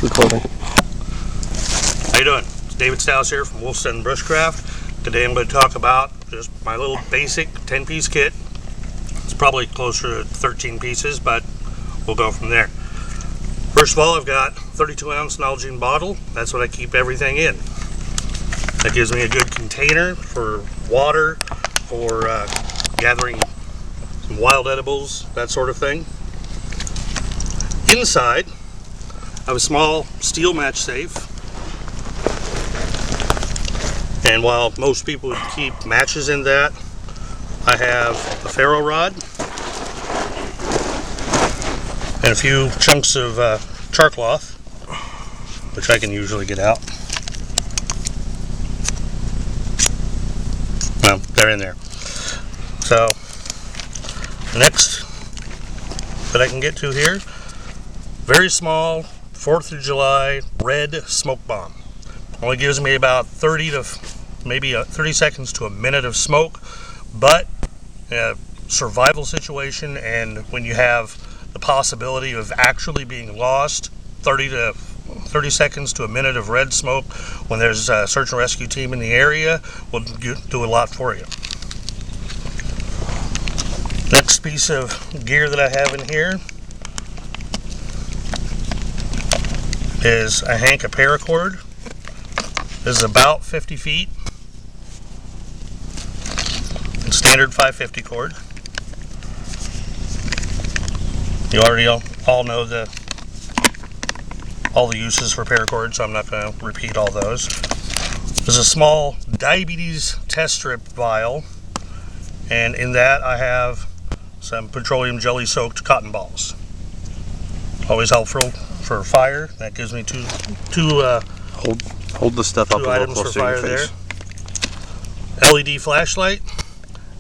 Recording. How you doing? It's David Stiles here from Wolfson Bushcraft. Today I'm going to talk about just my little basic 10-piece kit. It's probably closer to 13 pieces, but we'll go from there. First of all, I've got 32-ounce Nalgene bottle. That's what I keep everything in. That gives me a good container for water, for gathering some wild edibles, that sort of thing. Inside, I have a small steel match safe, and while most people would keep matches in that, I have a ferro rod and a few chunks of char cloth, which I can usually get out. Well, they're in there. So, next that I can get to here, very small 4th of July red smoke bomb. Only gives me about 30 seconds to a minute of smoke, but in a survival situation and when you have the possibility of actually being lost, 30 seconds to a minute of red smoke when there's a search and rescue team in the area will do a lot for you. Next piece of gear that I have in here is a hank of paracord. This is about 50 feet. It's standard 550 cord. You already all know all the uses for paracord, so I'm not going to repeat all those. There's a small diabetes test strip vial, and in that I have some petroleum jelly soaked cotton balls. Always helpful for fire. That gives me two hold the stuff up a little items for closer to your fire face. there. LED flashlight.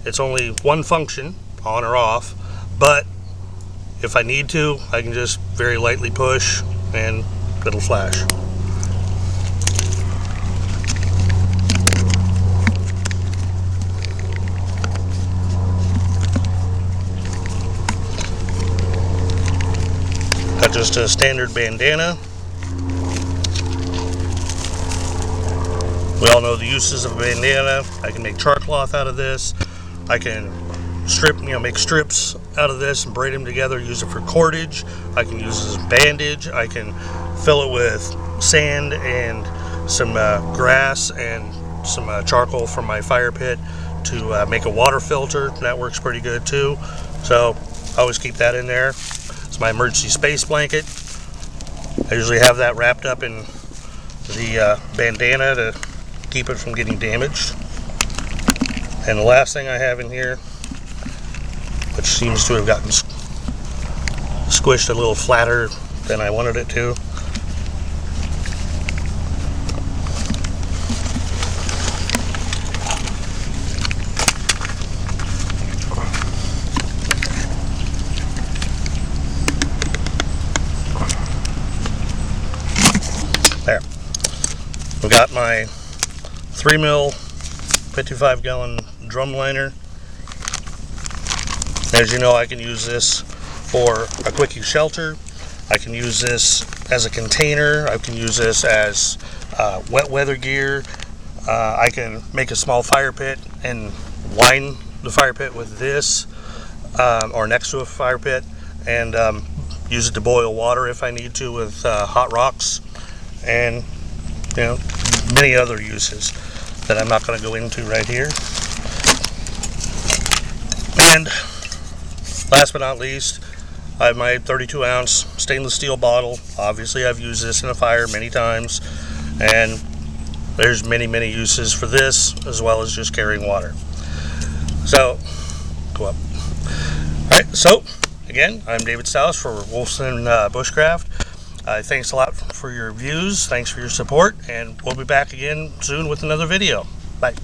It's only one function, on or off, but if I need to, I can just very lightly push and it'll flash. Got just a standard bandana. We all know the uses of a bandana. I can make char cloth out of this. I can make strips out of this and braid them together, use it for cordage. I can use it as a bandage. I can fill it with sand and some grass and some charcoal from my fire pit to make a water filter. That works pretty good too. So I always keep that in there. It's my emergency space blanket. I usually have that wrapped up in the bandana to keep it from getting damaged. And the last thing I have in here, which seems to have gotten squished a little flatter than I wanted it to, there. We've got my 3mm 55-gallon drum liner. As you know, I can use this for a quickie shelter. I can use this as a container. I can use this as wet weather gear. I can make a small fire pit and line the fire pit with this or next to a fire pit, and use it to boil water if I need to with hot rocks, and many other uses that I'm not going to go into right here. And last but not least, I have my 32-ounce stainless steel bottle. Obviously, I've used this in a fire many times, and there's many uses for this, as well as just carrying water. So, go up. Alright, so, again, I'm David Stiles for Wolfson Bushcraft. Thanks a lot for your views, thanks for your support, and we'll be back again soon with another video. Bye.